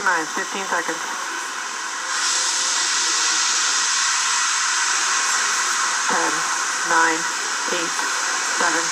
T-minus 15 seconds. 10, 9, 8, 7,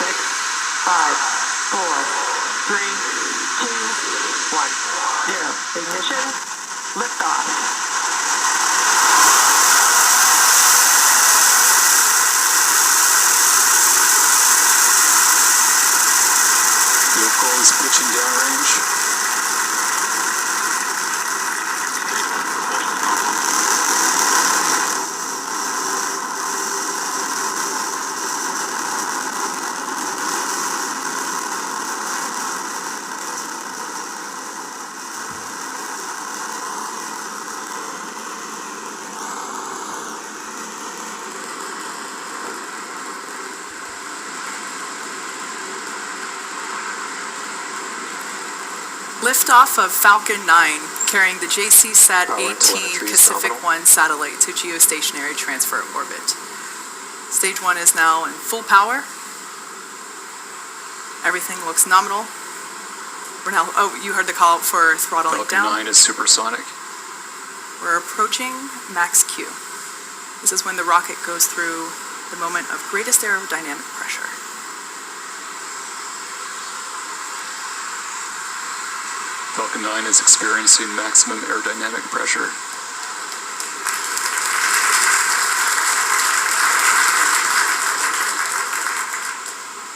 6, 5, 4, 3, 2, 1, 0. Ignition, liftoff. Vehicle is pitching downrange. Liftoff of Falcon 9, carrying the JCSAT-18 KACIFIC-1 satellite to geostationary transfer orbit. Stage 1 is now in full power. Everything looks nominal. We're now, oh, you heard the call for throttling Falcon down. 9 is supersonic. We're approaching max Q. This is when the rocket goes through the moment of greatest aerodynamic pressure. Falcon 9 is experiencing maximum aerodynamic pressure.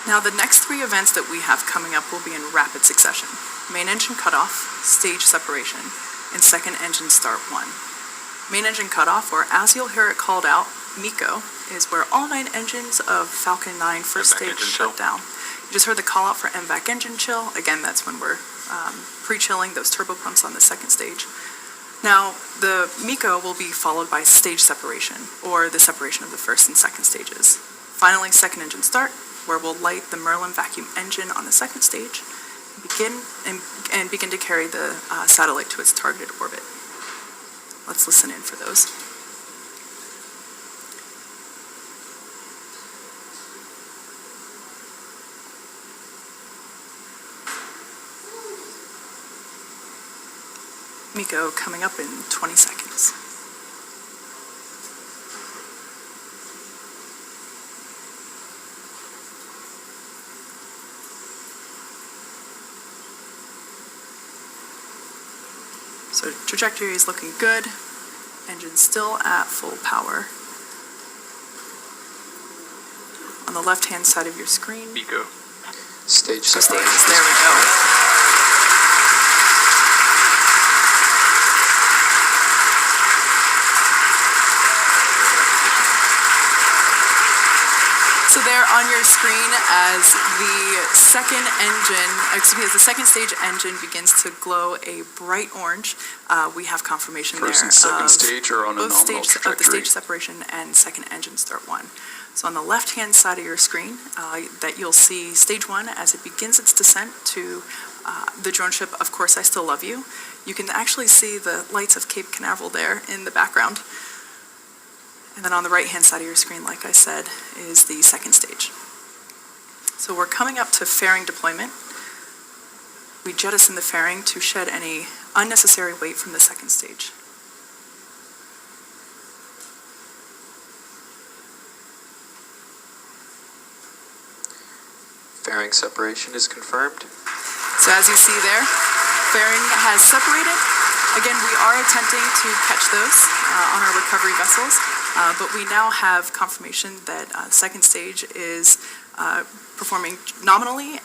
Now the next three events that we have coming up will be in rapid succession. Main engine cutoff, stage separation, and second engine start 1. Main engine cutoff, or as you'll hear it called out, MECO, is where all 9 engines of Falcon 9 first stage shut down. You just heard the call out for MVAC engine chill. Again, that's when we're pre-chilling those turbo pumps on the second stage. Now, the MECO will be followed by stage separation, or the separation of the first and second stages. Finally, second engine start, where we'll light the Merlin vacuum engine on the second stage, and begin to carry the satellite to its targeted orbit. Let's listen in for those. MECO coming up in 20 seconds. So trajectory is looking good. Engine still at full power. On the left-hand side of your screen. MECO. Stage separation. separation. There we go. So there on your screen, as the second stage engine begins to glow a bright orange, we have confirmation First and second stage are on a both nominal stages of the trajectory. stage separation and second engine start 1. So on the left-hand side of your screen, that you'll see stage 1 as it begins its descent to the drone ship, Of Course I Still Love You. You can actually see the lights of Cape Canaveral there in the background. And then on the right-hand side of your screen, like I said, is the second stage. So we're coming up to fairing deployment. We jettison the fairing to shed any unnecessary weight from the second stage. Fairing separation is confirmed. So as you see there, fairing has separated. Again, we are attempting to catch those on our recovery vessels. But we now have confirmation that second stage is performing nominally,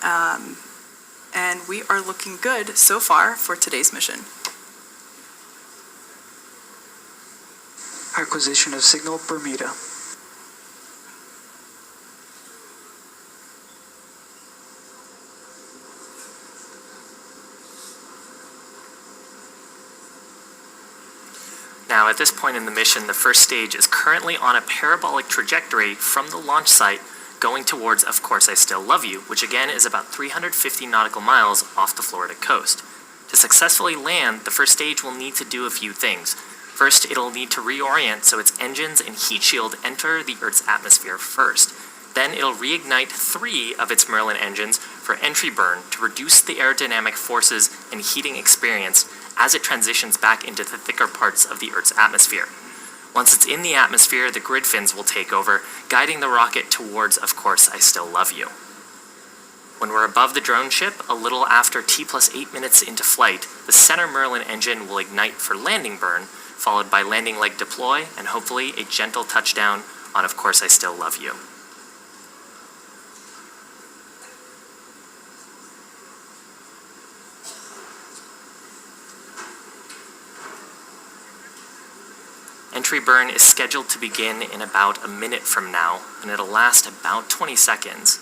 and we are looking good so far for today's mission. Acquisition of signal Bermuda. Now, at this point in the mission, the first stage is currently on a parabolic trajectory from the launch site going towards Of Course I Still Love You, which again is about 350 nautical miles off the Florida coast. To successfully land, the first stage will need to do a few things. First, it'll need to reorient so its engines and heat shield enter the Earth's atmosphere first. Then it'll reignite 3 of its Merlin engines for entry burn to reduce the aerodynamic forces and heating experienced as it transitions back into the thicker parts of the Earth's atmosphere. Once it's in the atmosphere, the grid fins will take over, guiding the rocket towards, of course, I Still Love You. When we're above the drone ship, a little after T+8 minutes into flight, the center Merlin engine will ignite for landing burn, followed by landing leg deploy, and hopefully a gentle touchdown on Of Course I Still Love You. Entry burn is scheduled to begin in about a minute from now, and it'll last about 20 seconds.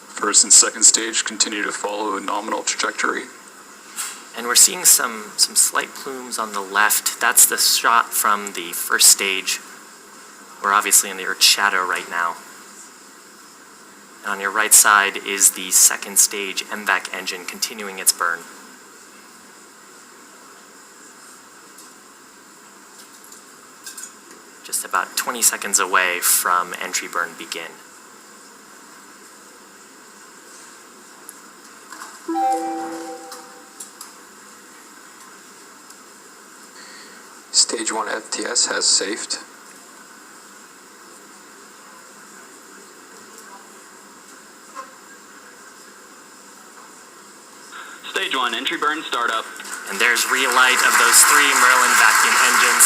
First and second stage continue to follow a nominal trajectory. And we're seeing some slight plumes on the left. That's the shot from the first stage. We're obviously in the Earth's shadow right now. And on your right side is the second stage MVAC engine continuing its burn. Just about 20 seconds away from entry burn begin. Stage 1 FTS has safed. Stage 1 entry burn startup. And there's relight of those 3 Merlin vacuum engines.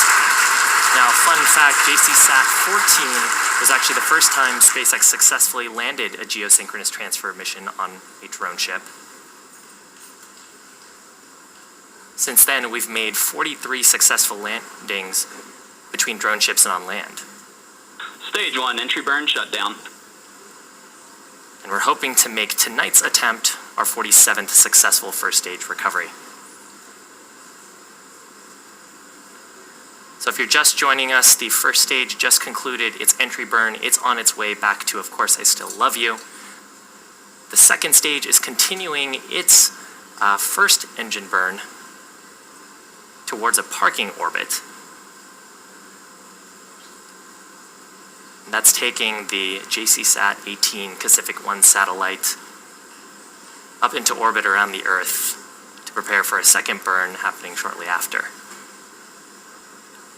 Now, fun fact, JCSAT-18 was actually the first time SpaceX successfully landed a geosynchronous transfer mission on a drone ship. Since then, we've made 43 successful landings between drone ships and on land. Stage 1 entry burn shut down. And we're hoping to make tonight's attempt our 47th successful first stage recovery. So if you're just joining us, the first stage just concluded its entry burn. It's on its way back to Of Course I Still Love You. The second stage is continuing its first engine burn towards a parking orbit. And that's taking the JCSAT-18 KACIFIC-1 satellite up into orbit around the Earth to prepare for a second burn happening shortly after.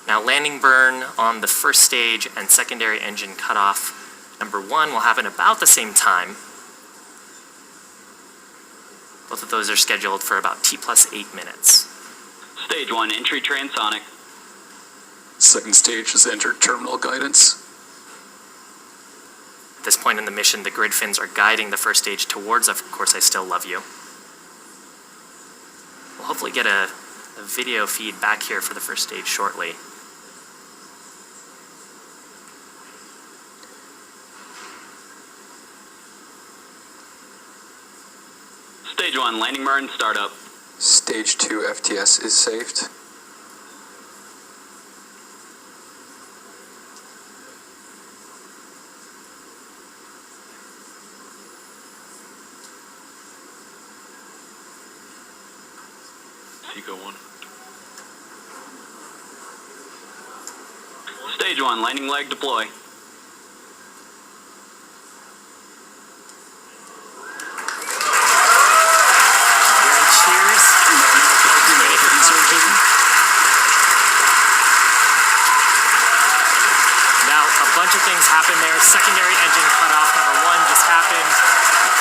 Now, landing burn on the first stage and secondary engine cutoff, number 1, will happen about the same time. Both of those are scheduled for about T+8 minutes. Stage 1 entry transonic. Second stage has entered terminal guidance. At this point in the mission, the grid fins are guiding the first stage towards Of Course I Still Love You. We'll hopefully get a video feed back here for the first stage shortly. Stage 1 landing burn startup. Stage 2 FTS is saved. Seco 1. Stage 1 landing leg deploy. Happened there. Secondary engine cutoff number 1 just happened.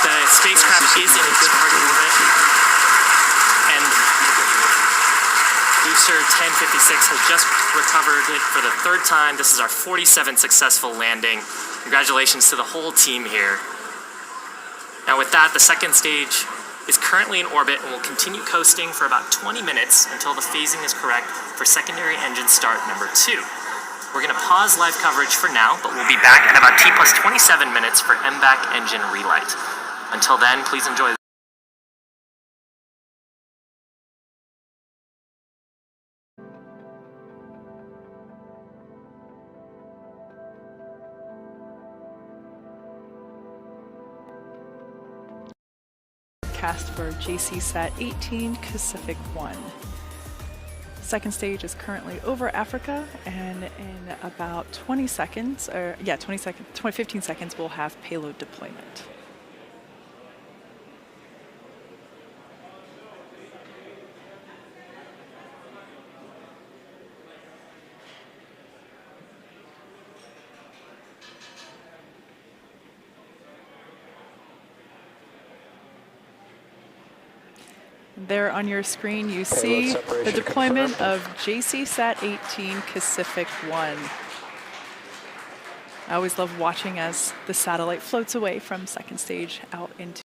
The spacecraft is in a good parking orbit. And booster 1056 has just recovered it for the 3rd time. This is our 47th successful landing. Congratulations to the whole team here. Now with that, the second stage is currently in orbit and will continue coasting for about 20 minutes until the phasing is correct for secondary engine start number 2. We're going to pause live coverage for now, but we'll be back at about T+27 minutes for MVAC engine relight. Until then, please enjoy. Cast for JCSAT-18 KACIFIC-1. Second stage is currently over Africa, and in about 20 seconds, 15 seconds, we'll have payload deployment. There on your screen, you see the deployment of JCSAT-18 KACIFIC-1. I always love watching as the satellite floats away from second stage out into